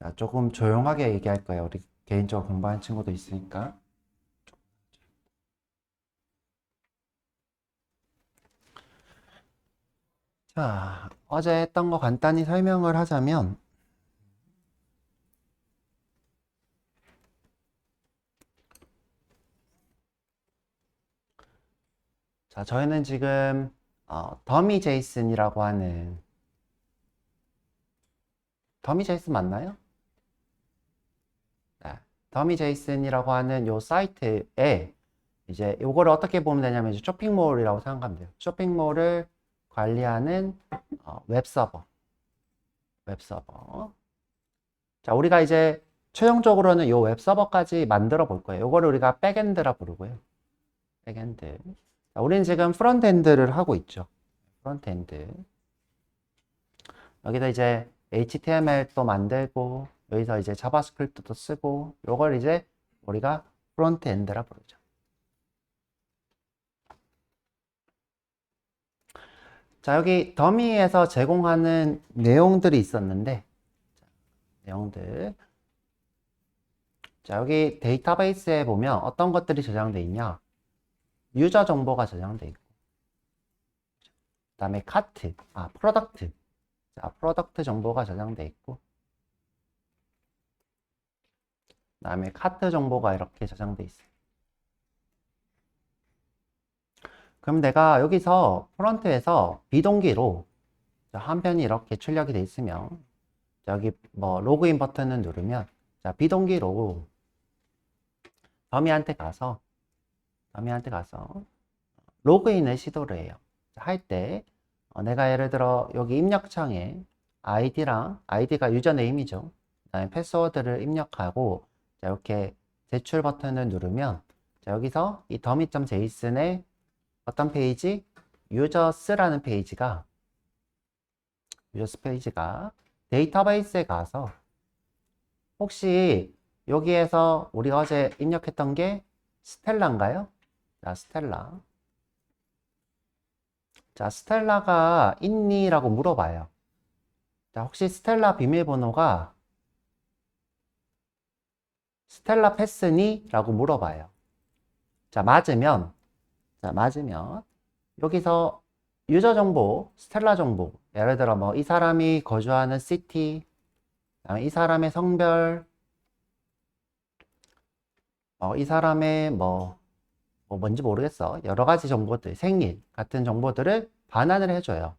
자, 조금 조용하게 얘기할 거예요. 우리 개인적으로 공부하는 친구도 있으니까. 자, 어제 했던 거 간단히 설명을 하자면, 자, 저희는 지금 더미 제이슨이라고 하는 더미 제이슨 맞나요? 네, 더미 제이슨이라고 하는 요 사이트에 이제 요거를 어떻게 보면 되냐면 이제 쇼핑몰이라고 생각하면 돼요. 쇼핑몰을 관리하는 웹서버. 웹서버. 자, 우리가 이제 최종적으로는 요 웹서버까지 만들어 볼 거예요. 요거를 우리가 백엔드라 부르고요. 백엔드. 자, 우리는 지금 프론트엔드를 하고 있죠. 프론트엔드. 여기다 이제 HTML도 만들고 여기서 이제 자바스크립트도 쓰고 요걸 이제 우리가 프론트엔드라 부르죠. 자, 여기 더미에서 제공하는 내용들이 있었는데 내용들. 자, 여기 데이터베이스에 보면 어떤 것들이 저장되어 있냐? 유저 정보가 저장되어 있고 그다음에 카트, 프로덕트. 자, 프로덕트 정보가 저장되어 있고 그다음에 카트 정보가 이렇게 저장되어 있어요. 그럼 내가 여기서 프론트에서 비동기로 화면이 이렇게 출력이 돼 있으면 여기 뭐 로그인 버튼을 누르면 자, 비동기로 더미한테 가서 로그인을 시도를 해요. 할 때 내가 예를 들어 여기 입력창에 아이디가 유저네임이죠. 그다음에 패스워드를 입력하고 자, 이렇게 제출 버튼을 누르면 자, 여기서 이 dummy.json의 어떤 페이지? 유저스라는 페이지가 데이터베이스에 가서 혹시 여기에서 우리가 어제 입력했던 게 스텔라인가요? 자, 스텔라. 자, 스텔라가 있니? 라고 물어봐요. 자, 혹시 스텔라 비밀번호가 스텔라 패스니? 라고 물어봐요. 자, 맞으면 여기서 유저 정보, 스텔라 정보, 예를 들어 뭐 이 사람이 거주하는 시티, 이 사람의 성별, 이 사람의 뭔지 모르겠어. 여러 가지 정보들, 생일 같은 정보들을 반환을 해줘요.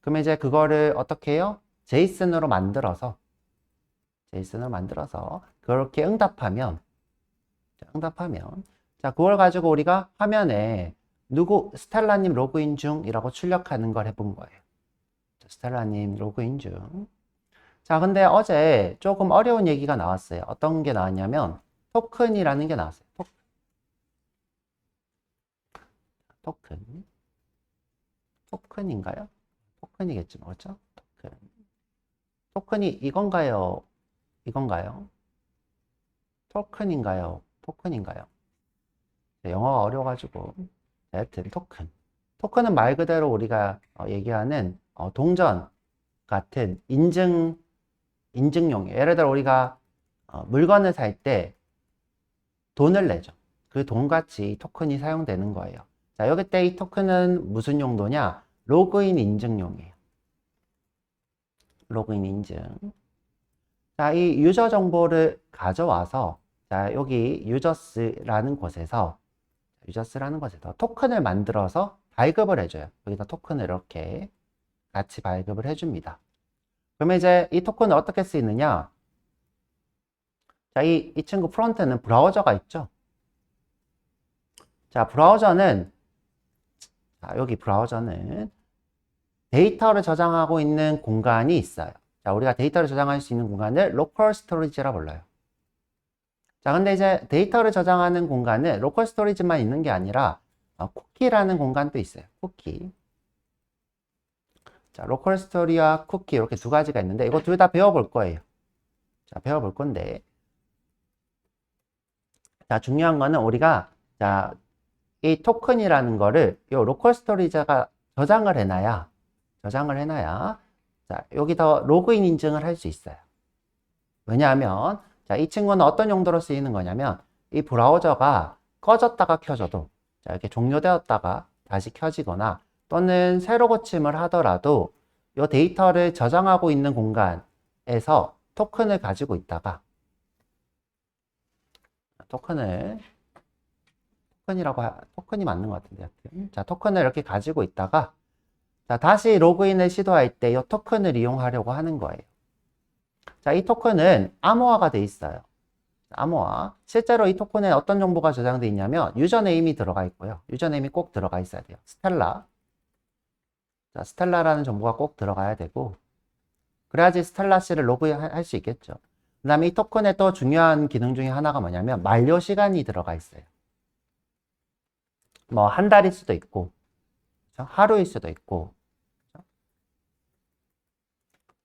그러면 이제 그거를 어떻게 해요? 제이슨으로 만들어서 그렇게 응답하면 자, 그걸 가지고 우리가 화면에 스텔라님 로그인 중이라고 출력하는 걸 해본 거예요. 스텔라님 로그인 중. 자, 근데 어제 조금 어려운 얘기가 나왔어요. 어떤 게 나왔냐면 토큰이라는 게 나왔어요. 토큰. 토큰인가요? 토큰이겠지, 뭐죠? 토큰이 이건가요? 토큰인가요? 네, 영어가 어려워가지고 여하튼 토큰은 말 그대로 우리가 얘기하는 동전 같은 인증용이에요. 예를 들어 우리가 물건을 살 때 돈을 내죠. 그 돈같이 토큰이 사용되는 거예요. 자, 여기 때 이 토큰은 무슨 용도냐? 로그인 인증용이에요. 로그인 인증. 자, 이 유저 정보를 가져와서 자, 여기 유저스라는 곳에서 토큰을 만들어서 발급을 해줘요. 여기다 토큰을 이렇게 같이 발급을 해줍니다. 그러면 이제 이 토큰은 어떻게 쓰이느냐? 자, 이 친구 프론트는 브라우저가 있죠. 자, 여기 브라우저는 데이터를 저장하고 있는 공간이 있어요. 자, 우리가 데이터를 저장할 수 있는 공간을 로컬 스토리지라 불러요. 자, 근데 이제 데이터를 저장하는 공간은 로컬 스토리지만 있는 게 아니라 쿠키라는 공간도 있어요. 쿠키. 자, 로컬 스토리와 쿠키 이렇게 두 가지가 있는데 이거 둘 다 배워볼 거예요. 자, 배워볼 건데 자, 중요한 거는 우리가 자, 이 토큰이라는 거를 이 로컬 스토리지가 저장을 해놔야 자, 여기서 로그인 인증을 할 수 있어요. 왜냐하면 자, 이 친구는 어떤 용도로 쓰이는 거냐면 이 브라우저가 꺼졌다가 켜져도 자, 이렇게 종료되었다가 다시 켜지거나 또는 새로 고침을 하더라도 이 데이터를 저장하고 있는 공간에서 토큰을 가지고 있다가 토큰이 맞는 것 같은데 하여튼. 자, 토큰을 이렇게 가지고 있다가 자, 다시 로그인을 시도할 때 이 토큰을 이용하려고 하는 거예요. 자, 이 토큰은 암호화가 돼 있어요. 암호화. 실제로 이 토큰에 어떤 정보가 저장되어 있냐면 유저네임이 들어가 있고요. 유저네임이 꼭 들어가 있어야 돼요. 스텔라. 자, 스텔라라는 정보가 꼭 들어가야 되고 그래야지 스텔라 씨를 로그인할 수 있겠죠. 그 다음에 이 토큰의 또 중요한 기능 중에 하나가 뭐냐면 만료 시간이 들어가 있어요. 뭐 한 달일 수도 있고 하루일 수도 있고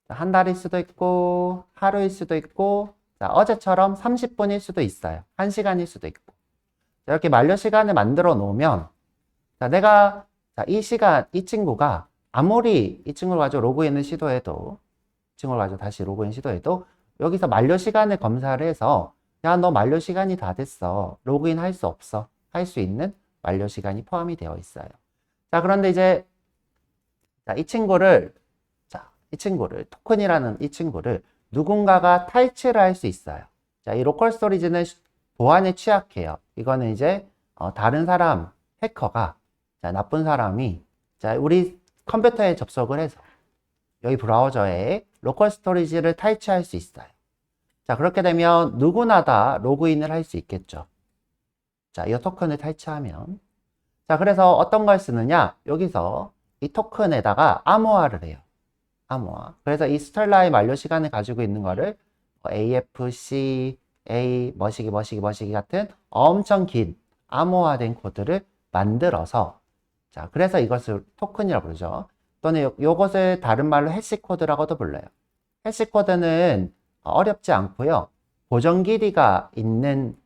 한 달일 수도 있고 하루일 수도 있고 자, 어제처럼 30분일 수도 있어요. 1시간일 수도 있고 이렇게 만료 시간을 만들어 놓으면 자, 내가 자, 이 친구가 아무리 이 친구를 가지고 로그인을 시도해도 이 친구를 가지고 다시 로그인 시도해도 여기서 만료 시간을 검사를 해서 야, 너 만료 시간이 다 됐어. 로그인 할 수 없어. 할 수 있는 만료 시간이 포함이 되어 있어요. 자, 그런데 이제 자, 이 친구를 토큰이라는 이 친구를 누군가가 탈취를 할 수 있어요. 자, 이 로컬 스토리지는 보안에 취약해요. 이거는 이제 다른 사람 해커가 자, 나쁜 사람이 자, 우리 컴퓨터에 접속을 해서 여기 브라우저에 로컬 스토리지를 탈취할 수 있어요. 자, 그렇게 되면 누구나 다 로그인을 할 수 있겠죠. 자, 이 토큰을 탈취하면 자, 그래서 어떤 걸 쓰느냐? 여기서 이 토큰에다가 암호화를 해요. 암호화. 그래서 이 스텔라의 만료 시간을 가지고 있는 거를 AFC, A, 머시기 같은 엄청 긴 암호화된 코드를 만들어서 자, 그래서 이것을 토큰이라고 부르죠. 또는 요것을 다른 말로 해시 코드라고도 불러요. 해시 코드는 어렵지 않고요. 보정 길이가 있는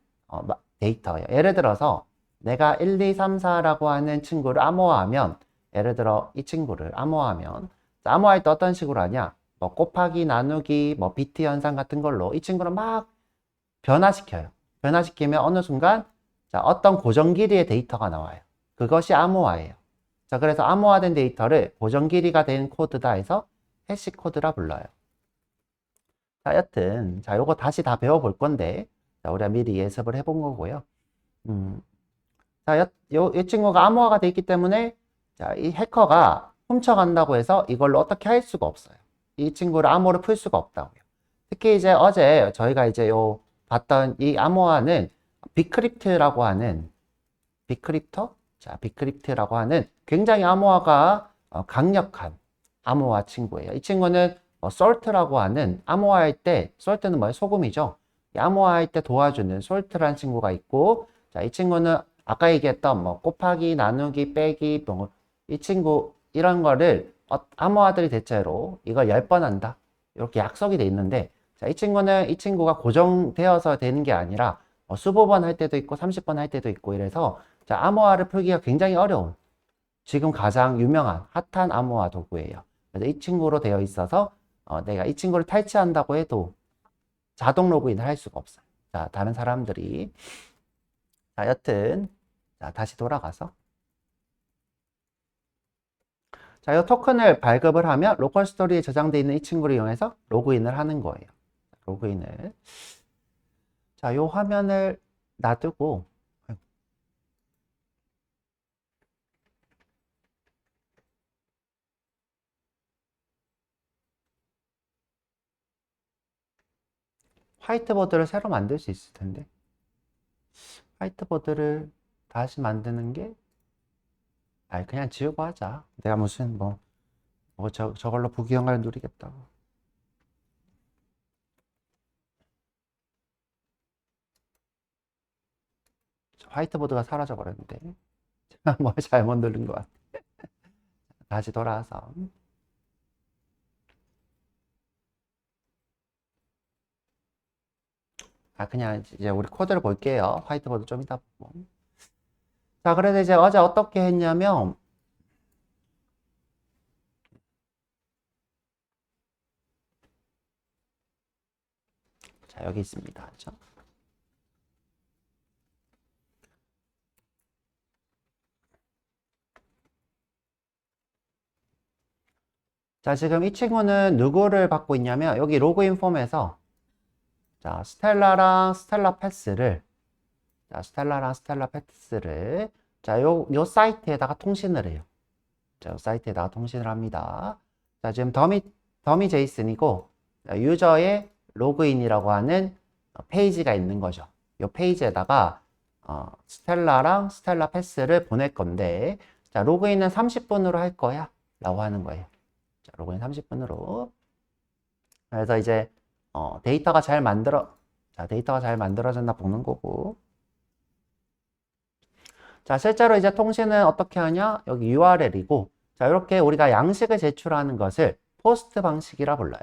데이터예요. 예를 들어서 내가 1, 2, 3, 4라고 하는 친구를 암호화하면 예를 들어 이 친구를 암호화하면 암호화할 때 어떤 식으로 하냐? 뭐 곱하기, 나누기, 뭐 비트 현상 같은 걸로 이 친구를 막 변화시켜요. 변화시키면 어느 순간 자, 어떤 고정 길이의 데이터가 나와요. 그것이 암호화예요. 자, 그래서 암호화된 데이터를 고정 길이가 된 코드다 해서 해시 코드라 불러요. 자, 여튼 자, 요거 다시 다 배워볼 건데 자, 우리가 미리 예습을 해본 거고요. 자, 이 친구가 암호화가 돼 있기 때문에 자, 이 해커가 훔쳐간다고 해서 이걸로 어떻게 할 수가 없어요. 이 친구를 암호를 풀 수가 없다고요. 특히 이제 어제 저희가 이제 봤던 이 암호화는 비크립트라고 하는 비크립트라고 하는 굉장히 암호화가 강력한 암호화 친구예요. 이 친구는 솔트라고 하는 암호화할 때 솔트는 뭐예요? 소금이죠. 암호화할 때 도와주는 솔트라는 친구가 있고 자, 이 친구는 아까 얘기했던 뭐 곱하기, 나누기, 빼기, 뭐 이 친구 이런 거를 암호화들이 대체로 이걸 10번 한다. 이렇게 약속이 돼 있는데 자, 이 친구가 고정되어서 되는 게 아니라 수백 번 할 때도 있고 30번 할 때도 있고 이래서 자, 암호화를 풀기가 굉장히 어려운 지금 가장 유명한 핫한 암호화 도구예요. 그래서 이 친구로 되어 있어서 내가 이 친구를 탈취한다고 해도 자동 로그인을 할 수가 없어요. 자, 다른 사람들이 자, 여튼 자, 다시 돌아가서 자, 이 토큰을 발급을 하면 로컬 스토리에 저장되어 있는 이 친구를 이용해서 로그인을 하는 거예요. 로그인을 자, 요 화면을 놔두고 화이트보드를 새로 만들 수 있을 텐데 화이트보드를 다시 만드는 게 그냥 지우고 하자. 내가 무슨 저걸로 부귀영화를 누리겠다고. 화이트보드가 사라져 버렸는데 뭘 잘못 누른 것 같아. 다시 돌아와서 그냥 이제 우리 코드를 볼게요. 화이트보드 좀 이따 보고. 자, 그래서 이제 어제 어떻게 했냐면 자, 여기 있습니다. 그렇죠? 자, 지금 이 친구는 누구를 받고 있냐면 여기 로그인 폼에서 자, 스텔라랑 스텔라 패스를 자, 요 사이트에다가 통신을 해요. 자, 요 사이트에다가 통신을 합니다. 자, 지금 더미 제이슨이고 유저의 로그인이라고 하는 페이지가 있는 거죠. 이 페이지에다가 스텔라랑 스텔라 패스를 보낼 건데 자, 로그인은 30분으로 할 거야 라고 하는 거예요. 자, 로그인 30분으로. 그래서 이제 데이터가 잘 만들어졌나 보는 거고. 자, 실제로 이제 통신은 어떻게 하냐? 여기 URL이고, 자, 이렇게 우리가 양식을 제출하는 것을 포스트 방식이라 불러요.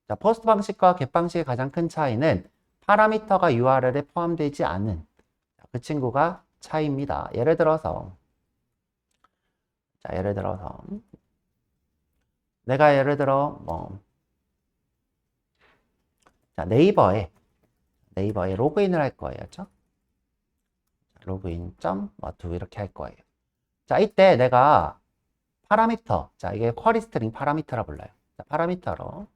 자, 포스트 방식과 겟 방식의 가장 큰 차이는 파라미터가 URL에 포함되지 않은 그 친구가 차이입니다. 예를 들어서 내가 예를 들어 자, 네이버에 로그인을 할 거예요. 그렇죠? 로그인 점.도 이렇게 할 거예요. 자, 이때 내가 파라미터, 자, 이게 쿼리 스트링 파라미터라 불러요. 자, 파라미터로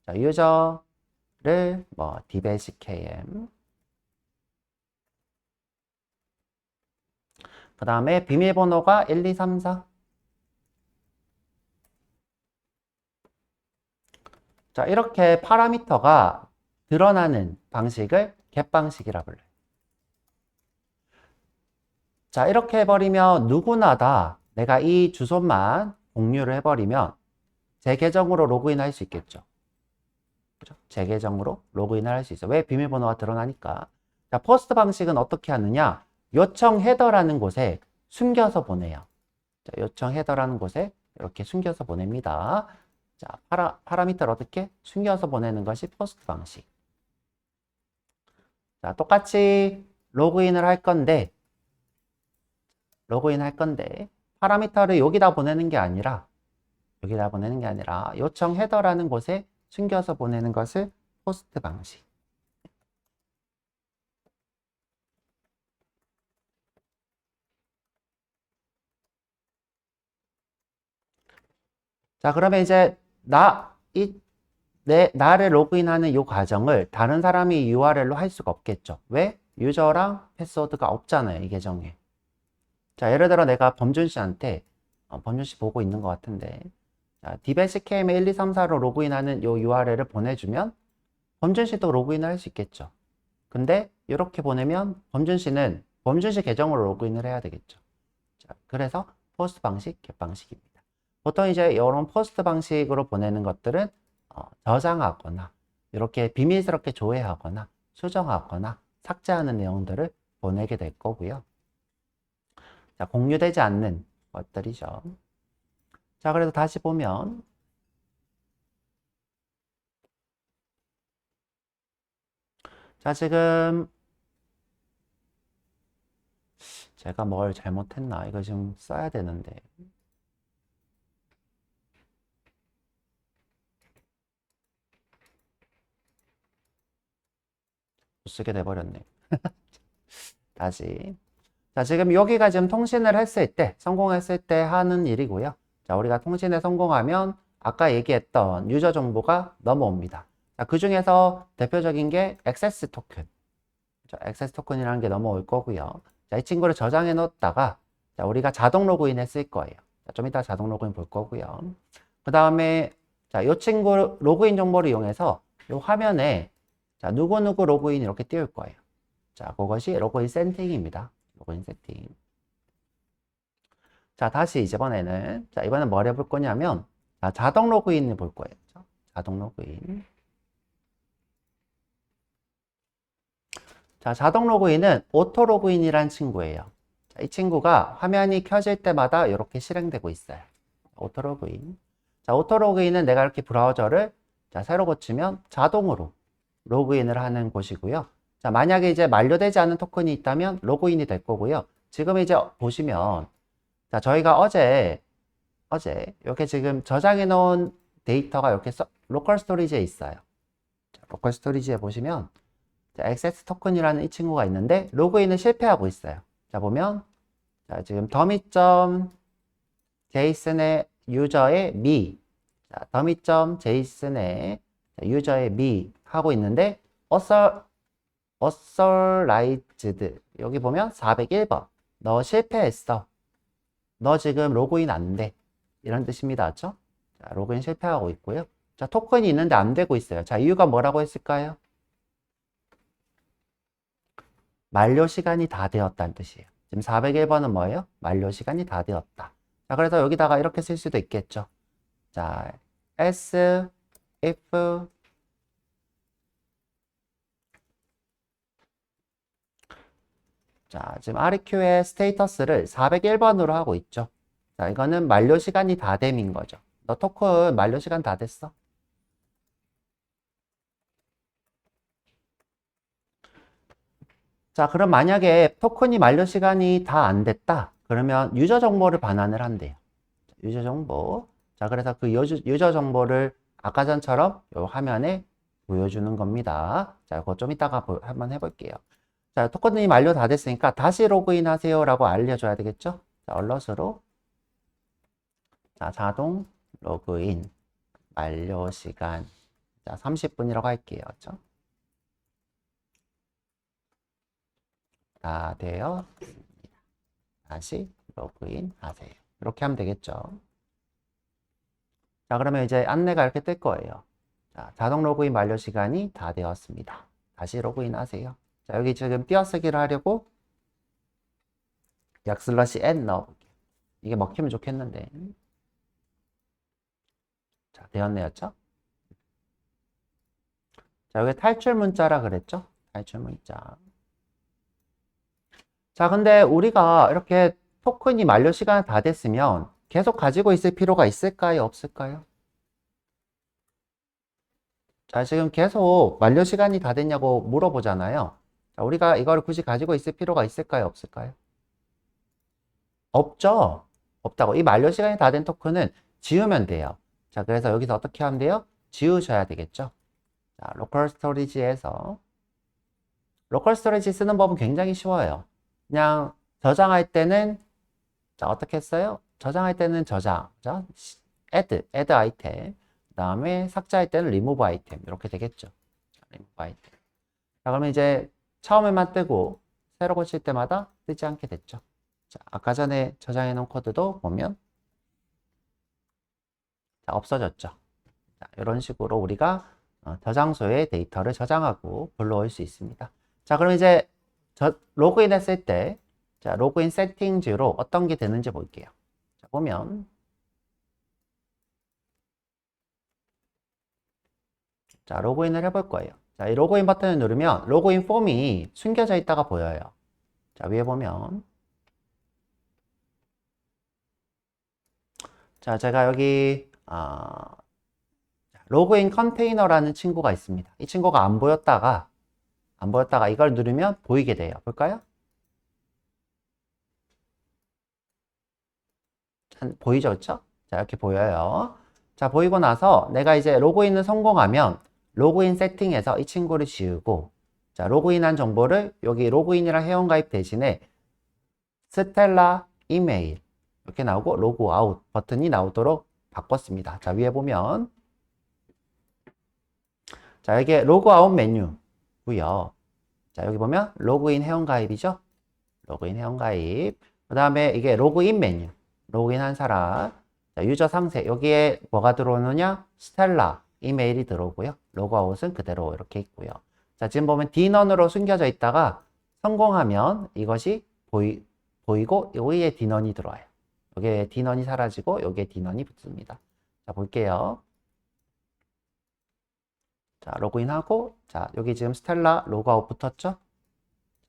자, 유저를 dbskm 그 다음에 비밀번호가 1, 2, 3, 4 자, 이렇게 파라미터가 드러나는 방식을 겟 방식이라 불러요. 자, 이렇게 해버리면 누구나 다 내가 이 주소만 공유를 해버리면 제 계정으로 로그인 할 수 있겠죠. 그죠? 제 계정으로 로그인을 할 수 있어. 왜? 비밀번호가 드러나니까. 자, 포스트 방식은 어떻게 하느냐? 요청 헤더라는 곳에 숨겨서 보내요. 자, 요청 헤더라는 곳에 이렇게 숨겨서 보냅니다. 자, 파라미터를 어떻게? 숨겨서 보내는 것이 포스트 방식. 자, 똑같이 로그인을 할 건데 파라미터를 여기다 보내는 게 아니라 요청 헤더라는 곳에 숨겨서 보내는 것을 포스트 방식. 자, 그러면 이제 나를 로그인하는 이 과정을 다른 사람이 URL로 할 수가 없겠죠. 왜? 유저랑 패스워드가 없잖아요, 이 계정에. 자, 예를 들어 내가 범준 씨한테 범준 씨 보고 있는 것 같은데 자, dbskm 1, 2, 3, 4로 로그인하는 이 URL을 보내주면 범준 씨도 로그인을 할 수 있겠죠. 근데 이렇게 보내면 범준 씨는 범준 씨 계정으로 로그인을 해야 되겠죠. 자, 그래서 포스트 방식, 겟 방식입니다. 보통 이제 이런 포스트 방식으로 보내는 것들은 저장하거나 이렇게 비밀스럽게 조회하거나 수정하거나 삭제하는 내용들을 보내게 될 거고요. 자, 공유되지 않는 것들이죠. 자, 그래서 다시 보면 자, 지금 제가 뭘 잘못했나? 이거 지금 써야 되는데. 못 쓰게 돼버렸네. 다시. 자, 지금 여기가 지금 통신을 했을 때, 성공했을 때 하는 일이고요. 자, 우리가 통신에 성공하면 아까 얘기했던 유저 정보가 넘어옵니다. 자, 그 중에서 대표적인 게 액세스 토큰. 액세스 토큰이라는 게 넘어올 거고요. 자, 이 친구를 저장해 놓다가 자, 우리가 자동 로그인 했을 거예요. 자, 좀 이따 자동 로그인 볼 거고요. 그 다음에 자, 이 친구 로그인 정보를 이용해서 이 화면에 자, 누구누구 로그인 이렇게 띄울 거예요. 자, 그것이 로그인 세팅입니다. 로그인 세팅. 자, 다시 이번에는 자, 이번엔 뭘 해볼 거냐면 자, 자동 로그인을 볼 거예요. 그렇죠? 자동 로그인. 자, 자동 로그인은 오토 로그인이란 친구예요. 자, 이 친구가 화면이 켜질 때마다 이렇게 실행되고 있어요. 오토 로그인. 자, 오토 로그인은 내가 이렇게 브라우저를 자, 새로 고치면 자동으로 로그인을 하는 곳이고요. 자, 만약에 이제 만료되지 않은 토큰이 있다면 로그인이 될 거고요. 지금 이제 보시면 자, 저희가 어제 이렇게 지금 저장해 놓은 데이터가 이렇게 로컬 스토리지에 있어요. 자, 로컬 스토리지에 보시면 자, 액세스 토큰이라는 이 친구가 있는데 로그인을 실패하고 있어요. 자, 보면 자, 지금 더미.json의 유저의 me, 자, 더미.json의 유저의 me 하고 있는데 authorized 여기 보면 401번 너 실패했어. 너 지금 로그인 안 돼. 이런 뜻입니다. 그렇죠? 자, 로그인 실패하고 있고요. 자, 토큰이 있는데 안 되고 있어요. 자, 이유가 뭐라고 했을까요? 만료 시간이 다 되었다는 뜻이에요. 지금 401번은 뭐예요? 만료 시간이 다 되었다. 자, 그래서 여기다가 이렇게 쓸 수도 있겠죠. 자, as if 자, 지금 REQ의 스테이터스를 401번으로 하고 있죠. 자, 이거는 만료 시간이 다 됨인 거죠. 너 토큰 만료 시간 다 됐어? 자, 그럼 만약에 토큰이 만료 시간이 다 안 됐다. 그러면 유저 정보를 반환을 한대요. 유저 정보. 자, 그래서 그 유저 정보를 아까 전처럼 요 화면에 보여주는 겁니다. 자, 그거 좀 이따가 한번 해볼게요. 자, 토큰이 만료 다 됐으니까 다시 로그인 하세요 라고 알려줘야 되겠죠? 자, 얼럿으로. 자, 자동 로그인 만료 시간. 자, 30분이라고 할게요. 그렇죠? 다 되어 다시 로그인 하세요. 이렇게 하면 되겠죠. 자, 그러면 이제 안내가 이렇게 뜰 거예요. 자, 자동 로그인 만료 시간이 다 되었습니다. 다시 로그인 하세요. 자, 여기 지금 띄어쓰기를 하려고 약슬러시 n 넣어볼게요. 이게 먹히면 좋겠는데. 자, 되었네였죠? 자, 여기 탈출 문자라 그랬죠? 탈출 문자. 자, 근데 우리가 이렇게 토큰이 만료 시간이 다 됐으면 계속 가지고 있을 필요가 있을까요? 없을까요? 자, 지금 계속 만료 시간이 다 됐냐고 물어보잖아요. 자, 우리가 이걸 굳이 가지고 있을 필요가 있을까요? 없을까요? 없죠. 없다고. 이 만료 시간이 다 된 토큰은 지우면 돼요. 자, 그래서 여기서 어떻게 하면 돼요? 지우셔야 되겠죠. 자, 로컬 스토리지에서 로컬 스토리지 쓰는 법은 굉장히 쉬워요. 그냥 저장할 때는 자, 어떻게 했어요? 저장할 때는 저장, 자, add 아이템. 그 다음에 삭제할 때는 remove 아이템. 이렇게 되겠죠. 자, remove 아이템. 자, 그러면 이제 처음에만 뜨고 새로 고칠 때마다 뜨지 않게 됐죠. 자, 아까 전에 저장해 놓은 코드도 보면 자, 없어졌죠. 자, 이런 식으로 우리가 저장소에 데이터를 저장하고 불러올 수 있습니다. 자, 그럼 이제 로그인 했을 때 자, 로그인 세팅즈로 어떤 게 되는지 볼게요. 자, 보면 자, 로그인을 해볼 거예요. 자, 이 로그인 버튼을 누르면 로그인 폼이 숨겨져 있다가 보여요. 자, 위에 보면 자, 제가 여기 로그인 컨테이너라는 친구가 있습니다. 이 친구가 안 보였다가 이걸 누르면 보이게 돼요. 볼까요? 보이죠? 그렇죠? 자, 이렇게 보여요. 자, 보이고 나서 내가 이제 로그인을 성공하면 로그인 세팅에서 이 친구를 지우고 자, 로그인한 정보를 여기 로그인이랑 회원가입 대신에 스텔라 이메일 이렇게 나오고 로그아웃 버튼이 나오도록 바꿨습니다. 자, 위에 보면 자, 이게 로그아웃 메뉴고요. 자, 여기 보면 로그인 회원가입이죠. 로그인 회원가입. 그 다음에 이게 로그인 메뉴. 로그인한 사람. 자, 유저 상세. 여기에 뭐가 들어오느냐? 스텔라 이메일이 들어오고요. 로그아웃은 그대로 이렇게 있고요. 자, 지금 보면 D넌으로 숨겨져 있다가 성공하면 이것이 보이고 여기에 D넌이 들어와요. 여기에 D넌이 사라지고 여기에 D넌이 붙습니다. 자, 볼게요. 자, 로그인하고 자, 여기 지금 스텔라 로그아웃 붙었죠?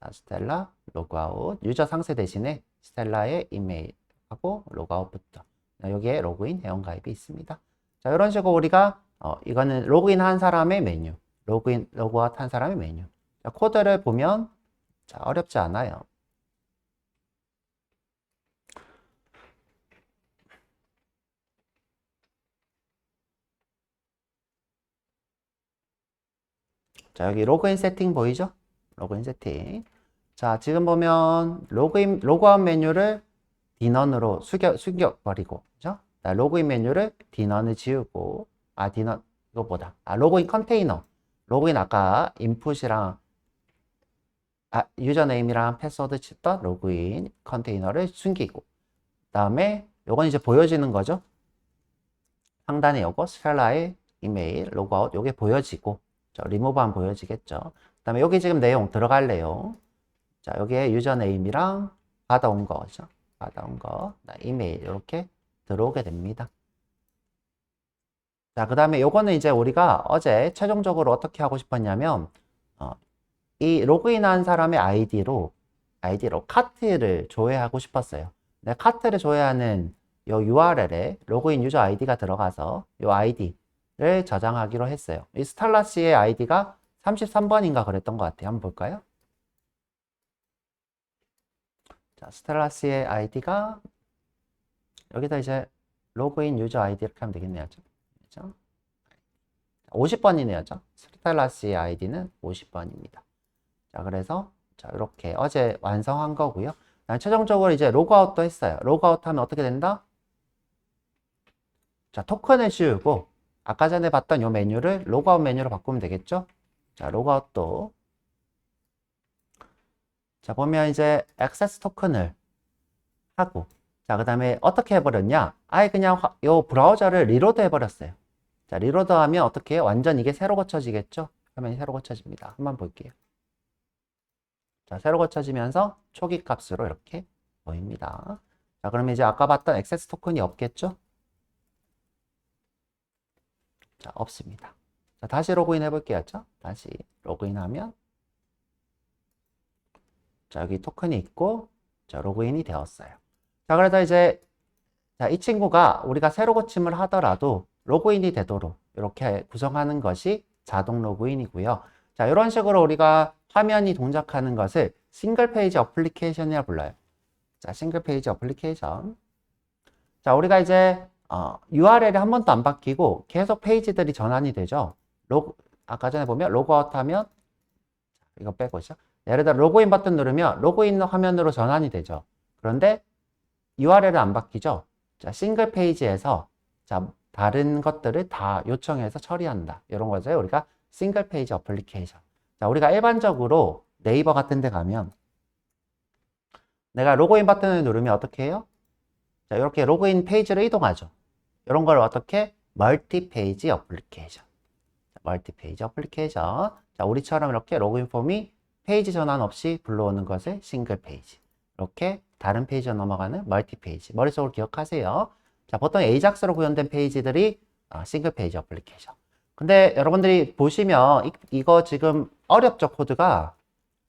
자, 스텔라 로그아웃 유저 상세 대신에 스텔라의 이메일하고 로그아웃 붙어. 여기에 로그인 회원가입이 있습니다. 자, 이런 식으로 우리가 이거는 로그인 한 사람의 메뉴, 로그아웃 한 사람의 메뉴. 자, 코드를 보면 자, 어렵지 않아요. 자, 여기 로그인 세팅 보이죠? 로그인 세팅. 자, 지금 보면 로그아웃 메뉴를 디넌으로 숙여버리고, 그죠? 자, 로그인 메뉴를 디넌을 지우고, 디넌, 이거보다. 로그인 컨테이너. 로그인 아까 인풋이랑, 유저네임이랑 패스워드 쳤던 로그인 컨테이너를 숨기고, 그 다음에 요건 이제 보여지는 거죠? 상단에 요거 스펠라의 이메일, 로그아웃 요게 보여지고, 리무브하면 보여지겠죠? 그 다음에 여기 지금 내용 들어갈래요. 자, 여기에 유저네임이랑 받아온 거죠. 받아온 거, 이메일 이렇게 들어오게 됩니다. 자, 그 다음에 요거는 이제 우리가 어제 최종적으로 어떻게 하고 싶었냐면 이 로그인한 사람의 아이디로 카트를 조회하고 싶었어요. 근데 카트를 조회하는 요 URL에 로그인 유저 아이디가 들어가서 요 아이디를 저장하기로 했어요. 이 스탈라 씨의 아이디가 33번인가 그랬던 것 같아요. 한번 볼까요? 자, 스텔라 씨의 아이디가 여기다 이제 로그인 유저 아이디 이렇게 하면 되겠네요. 그죠? 50번이네요. 스텔라 씨의 아이디는 50번입니다. 자, 그래서 자, 이렇게 어제 완성한 거고요. 최종적으로 이제 로그아웃도 했어요. 로그아웃 하면 어떻게 된다? 자, 토큰을 씌우고 아까 전에 봤던 이 메뉴를 로그아웃 메뉴로 바꾸면 되겠죠? 자, 로그아웃도 자, 보면 이제 액세스 토큰을 하고 자, 그 다음에 어떻게 해버렸냐? 아예 그냥 요 브라우저를 리로드 해버렸어요. 자, 리로드 하면 어떻게 해요? 완전 이게 새로 고쳐지겠죠? 화면이 새로 고쳐집니다. 한번 볼게요. 자, 새로 고쳐지면서 초기 값으로 이렇게 보입니다. 자, 그러면 이제 아까 봤던 액세스 토큰이 없겠죠? 자, 없습니다. 자, 다시 로그인 해볼게요. 다시 로그인하면 자, 여기 토큰이 있고 자, 로그인이 되었어요. 자, 그래서 이제 자, 이 친구가 우리가 새로 고침을 하더라도 로그인이 되도록 이렇게 구성하는 것이 자동 로그인이고요. 자, 이런 식으로 우리가 화면이 동작하는 것을 싱글 페이지 어플리케이션이라 불러요. 자, 싱글 페이지 어플리케이션. 자, 우리가 이제 URL이 한 번도 안 바뀌고 계속 페이지들이 전환이 되죠. 아까 전에 보면 로그아웃 하면 이거 빼고죠. 예를 들어 로그인 버튼 누르면 로그인 화면으로 전환이 되죠. 그런데 URL은 안 바뀌죠. 자, 싱글 페이지에서 자, 다른 것들을 다 요청해서 처리한다. 이런 거죠. 우리가 싱글 페이지 어플리케이션. 자, 우리가 일반적으로 네이버 같은 데 가면 내가 로그인 버튼을 누르면 어떻게 해요? 자, 이렇게 로그인 페이지로 이동하죠. 이런 걸 어떻게? 멀티 페이지 어플리케이션. 멀티 페이지 어플리케이션. 자, 우리처럼 이렇게 로그인 폼이 페이지 전환 없이 불러오는 것을 싱글 페이지. 이렇게 다른 페이지로 넘어가는 멀티 페이지. 머릿속으로 기억하세요. 자, 보통 AJAX로 구현된 페이지들이 싱글 페이지 어플리케이션. 근데 여러분들이 보시면 이거 지금 어렵죠, 코드가.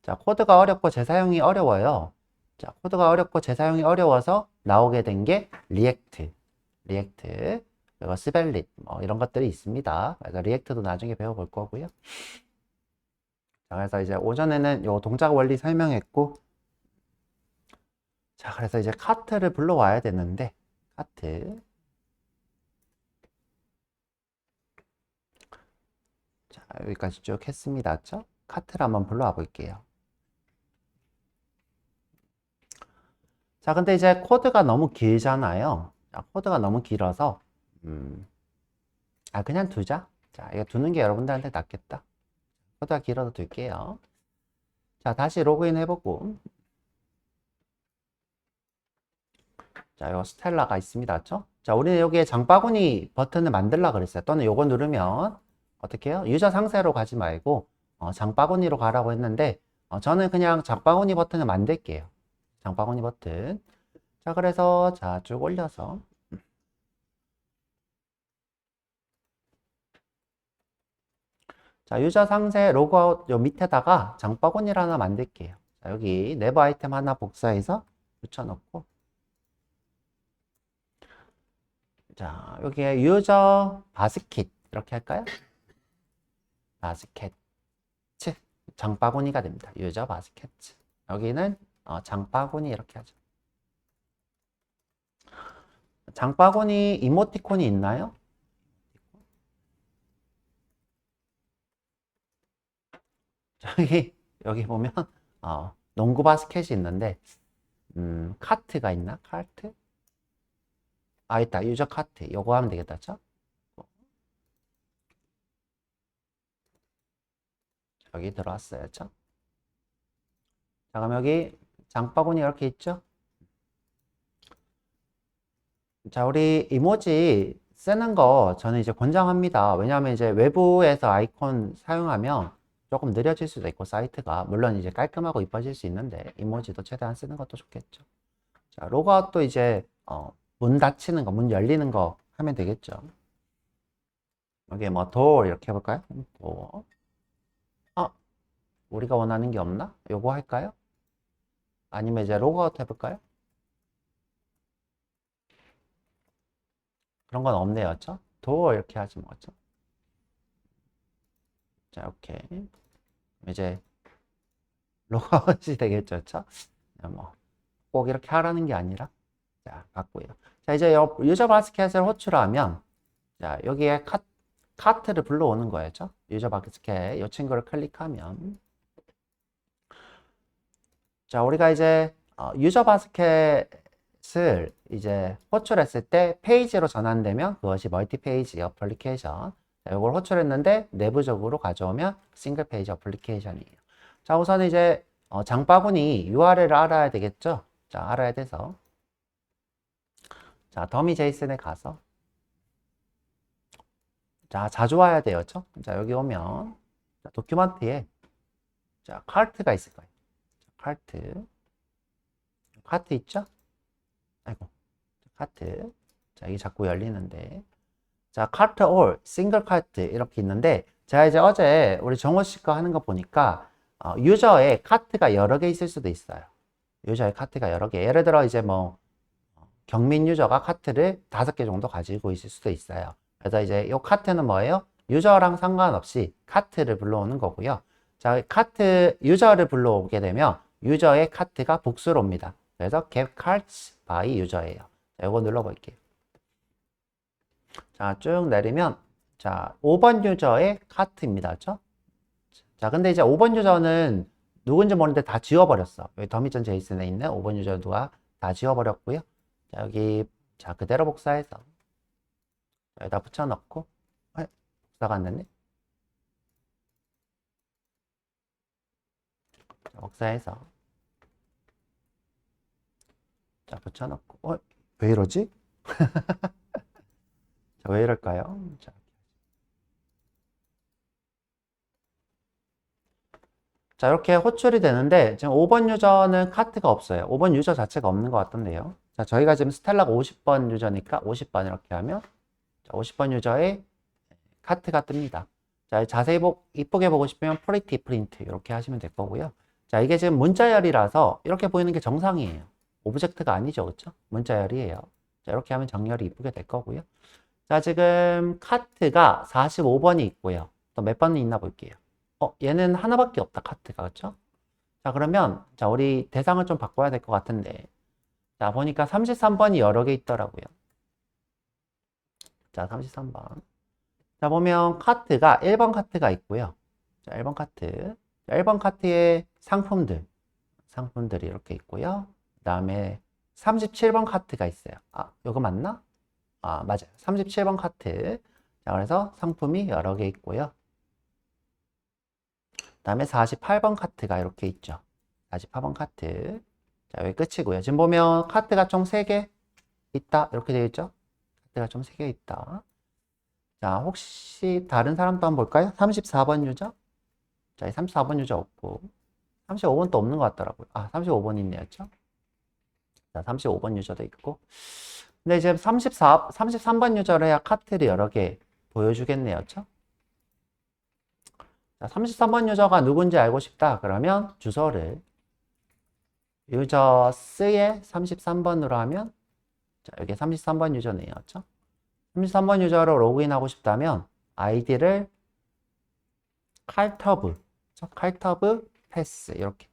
자, 코드가 어렵고 재사용이 어려워요. 자, 코드가 어렵고 재사용이 어려워서 나오게 된 게 리액트, 그리고 스벨릿 뭐 이런 것들이 있습니다. 그래서 리액트도 나중에 배워볼 거고요. 자, 그래서 이제 오전에는 요 동작 원리 설명했고, 자, 그래서 이제 카트를 불러와야 되는데, 카트. 자, 여기까지 쭉 했습니다. 카트를 한번 불러와 볼게요. 자, 근데 이제 코드가 너무 길잖아요. 자, 코드가 너무 길어서, 그냥 두자. 자, 이거 두는 게 여러분들한테 낫겠다. 코드가 길어도 둘게요. 자, 다시 로그인 해보고. 자, 요 스텔라가 있습니다. 자, 우리는 여기에 장바구니 버튼을 만들라 그랬어요. 또는 요거 누르면 어떻게 해요? 유저 상세로 가지 말고 장바구니로 가라고 했는데 저는 그냥 장바구니 버튼을 만들게요. 장바구니 버튼. 자, 그래서 자, 쭉 올려서 자, 유저 상세 로그아웃 요 밑에다가 장바구니를 하나 만들게요. 자, 여기 네버 아이템 하나 복사해서 붙여놓고 자, 여기에 유저 바스켓 이렇게 할까요? 바스켓 장바구니가 됩니다. 유저 바스켓. 여기는 장바구니 이렇게 하죠. 장바구니 이모티콘이 있나요? 여기 보면, 농구 바스켓이 있는데, 카트가 있나? 카트? 아, 있다. 유저 카트. 요거 하면 되겠다. 죠 여기 들어왔어요. 죠 자, 그럼 여기 장바구니 이렇게 있죠? 자, 우리 이모지 쓰는 거 저는 이제 권장합니다. 왜냐하면 이제 외부에서 아이콘 사용하면 조금 느려질 수도 있고, 사이트가. 물론 이제 깔끔하고 이뻐질 수 있는데, 이모지도 최대한 쓰는 것도 좋겠죠. 자, 로그아웃도 이제, 문 닫히는 거, 문 열리는 거 하면 되겠죠. 여기 뭐, door 이렇게 해볼까요? door. 아, 우리가 원하는 게 없나? 요거 할까요? 아니면 이제 로그아웃 해볼까요? 그런 건 없네요. 그쵸? door 이렇게 하지 뭐죠? 자, 이렇게. 이제 로그아웃이 되겠죠. 그쵸? 뭐, 꼭 이렇게 하라는 게 아니라. 자, 봤고요. 자, 이제 유저 바스켓을 호출하면, 자, 여기에 카트를 불러오는 거였죠. 유저 바스켓, 이 친구를 클릭하면, 자, 우리가 이제 유저 바스켓을 이제 호출했을 때 페이지로 전환되면 그것이 멀티 페이지 어플리케이션. 자, 이걸 호출했는데 내부적으로 가져오면 싱글 페이지 어플리케이션이에요. 자, 우선 이제 장바구니 URL을 알아야 되겠죠. 자, 알아야 돼서, 자, 더미 제이슨에 가서, 자, 자주 와야 돼요. 죠 자, 여기 오면, 자, 도큐먼트에, 자, 카트가 있을 거예요. 카트. 카트 있죠? 아이고, 카트. 자, 이게 자꾸 열리는데. 자, 카트 올, 싱글 카트 이렇게 있는데, 제가 이제 어제 우리 정호 씨가 하는 거 보니까, 유저의 카트가 여러 개 있을 수도 있어요. 유저의 카트가 여러 개. 예를 들어 이제 뭐, 경민 유저가 카트를 5개 정도 가지고 있을 수도 있어요. 그래서 이제 이 카트는 뭐예요? 유저랑 상관없이 카트를 불러오는 거고요. 자, 카트, 유저를 불러오게 되면 유저의 카트가 복수로 옵니다. 그래서 get carts by 유저예요. 자, 이거 눌러볼게요. 자, 쭉 내리면, 자, 5번 유저의 카트입니다. 그죠? 자, 근데 이제 5번 유저는 누군지 모르는데 다 지워버렸어. 여기 더미전 제이슨에 있는 5번 유저 누가 다 지워버렸고요. 자, 여기, 자, 그대로 복사해서 여기다 붙여넣고, 복사가 안 됐네? 자, 복사해서, 자, 붙여넣고, 왜 이러지? 자, 왜 이럴까요? 자, 자, 이렇게 호출이 되는데, 지금 5번 유저는 카트가 없어요. 5번 유저 자체가 없는 것 같던데요. 자, 저희가 지금 스텔라가 50번 유저니까 50번 이렇게 하면, 자, 50번 유저의 카트가 뜹니다. 자, 자세히 이쁘게 보고 싶으면 프리티 프린트 이렇게 하시면 될 거고요. 자, 이게 지금 문자열이라서 이렇게 보이는 게 정상이에요. 오브젝트가 아니죠. 그쵸? 문자열이에요. 자, 이렇게 하면 정렬이 이쁘게 될 거고요. 자, 지금 카트가 45번이 있고요. 또 몇 번이 있나 볼게요. 얘는 하나밖에 없다, 카트가. 그쵸? 자, 그러면, 자, 우리 대상을 좀 바꿔야 될 것 같은데. 자, 보니까 33번이 여러 개 있더라고요. 자, 33번. 자, 보면 카트가 1번 카트가 있고요. 자, 1번 카트. 자, 1번 카트에 상품들이 이렇게 있고요. 그 다음에 37번 카트가 있어요. 아, 이거 맞나? 아, 맞아요. 37번 카트. 자, 그래서 상품이 여러 개 있고요. 그 다음에 48번 카트가 이렇게 있죠. 48번 카트. 자, 여기 끝이고요. 지금 보면 카트가 총 3개 있다. 이렇게 되어 있죠. 카트가 총 3개 있다. 자, 혹시 다른 사람도 한번 볼까요? 34번 유저? 자, 34번 유저 없고, 35번 또 없는 것 같더라고요. 아, 35번 있네요. 그쵸? 자, 35번 유저도 있고. 근데 이제 33번 유저를 해야 카트를 여러 개 보여주겠네요. 그쵸? 자, 33번 유저가 누군지 알고 싶다. 그러면 주소를 유저 C에 33번으로 하면, 자, 여기 33번 유저네요. 그쵸? 33번 유저로 로그인하고 싶다면, 아이디를 칼터브 패스 이렇게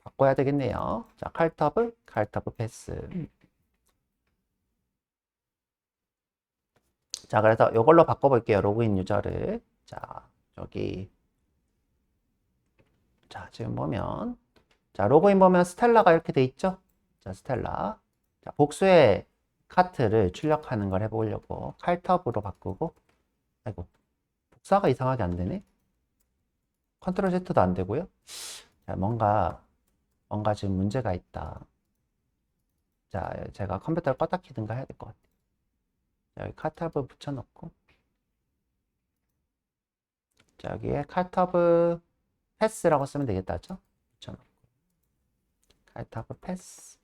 바꿔야 되겠네요. 자, 칼터브 패스. 자, 그래서 이걸로 바꿔볼게요. 로그인 유저를. 자, 여기 자, 지금 보면, 자, 로그인 보면 스텔라가 이렇게 돼 있죠? 자, 스텔라. 자, 복수의 카트를 출력하는 걸 해보려고 칼탑으로 바꾸고, 아이고, 복사가 이상하게 안 되네? 컨트롤 Z도 안 되고요. 자, 뭔가 지금 문제가 있다. 자, 제가 컴퓨터를 껐다 키든가 해야 될 것 같아요. 자, 여기 칼탑을 붙여놓고, 자, 여기에 칼탑을 패스라고 쓰면 되겠다죠? 붙여놓고. 칼타브 패스.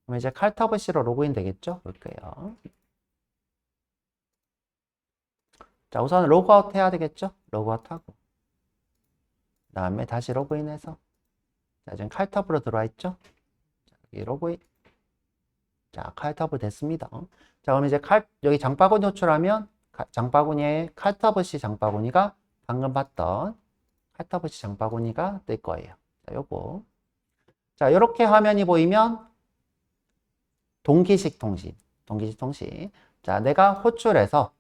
그럼 이제 칼타브 C로 로그인 되겠죠? 볼게요. 자, 우선 로그아웃 해야 되겠죠? 로그아웃 하고. 그 다음에 다시 로그인해서. 자, 지금 칼타브로 들어와 있죠? 자, 여기 로그인. 자, 칼타브 됐습니다. 자, 그럼 이제 여기 장바구니 호출하면 장바구니에 칼타브 C 장바구니가 방금 봤던 칼타브 C 장바구니가 뜰 거예요. 자, 요거. 자, 이렇게 화면이 보이면 동기식 통신. 자, 내가 호출해서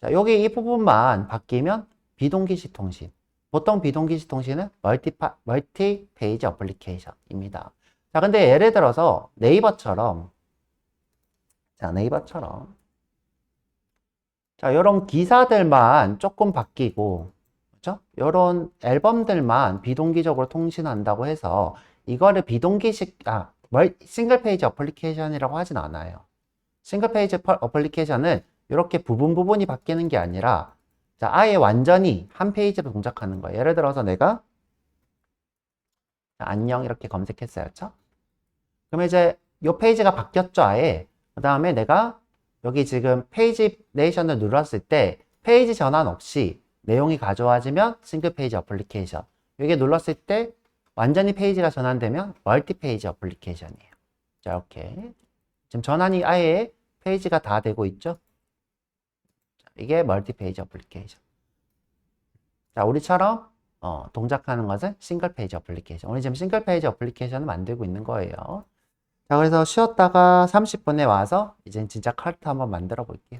자, 여기 이 부분만 바뀌면 비동기식 통신. 보통 비동기식 통신은 멀티 페이지 어플리케이션입니다. 자, 근데 예를 들어서 네이버처럼 자, 이런 기사들만 조금 바뀌고 그렇죠? 이런 앨범들만 비동기적으로 통신한다고 해서 이거를 싱글 페이지 어플리케이션이라고 하진 않아요. 싱글 페이지 어플리케이션은 이렇게 부분이 바뀌는 게 아니라 자, 아예 완전히 한 페이지로 동작하는 거예요. 예를 들어서 내가 자, 안녕 이렇게 검색했어요. 그렇죠? 그럼 이제 이 페이지가 바뀌었죠, 아예. 그 다음에 내가 여기 지금 페이지 네이션을 눌렀을 때 페이지 전환 없이 내용이 가져와지면 싱글 페이지 어플리케이션. 여기 눌렀을 때 완전히 페이지가 전환되면 멀티 페이지 어플리케이션이에요. 자, 이렇게. 지금 전환이 아예 페이지가 다 되고 있죠? 자, 이게 멀티 페이지 어플리케이션. 자, 우리처럼 동작하는 것은 싱글 페이지 어플리케이션. 우리 지금 싱글 페이지 어플리케이션을 만들고 있는 거예요. 자, 그래서 쉬었다가 30분에 와서 이제 진짜 카르타 한번 만들어 볼게요.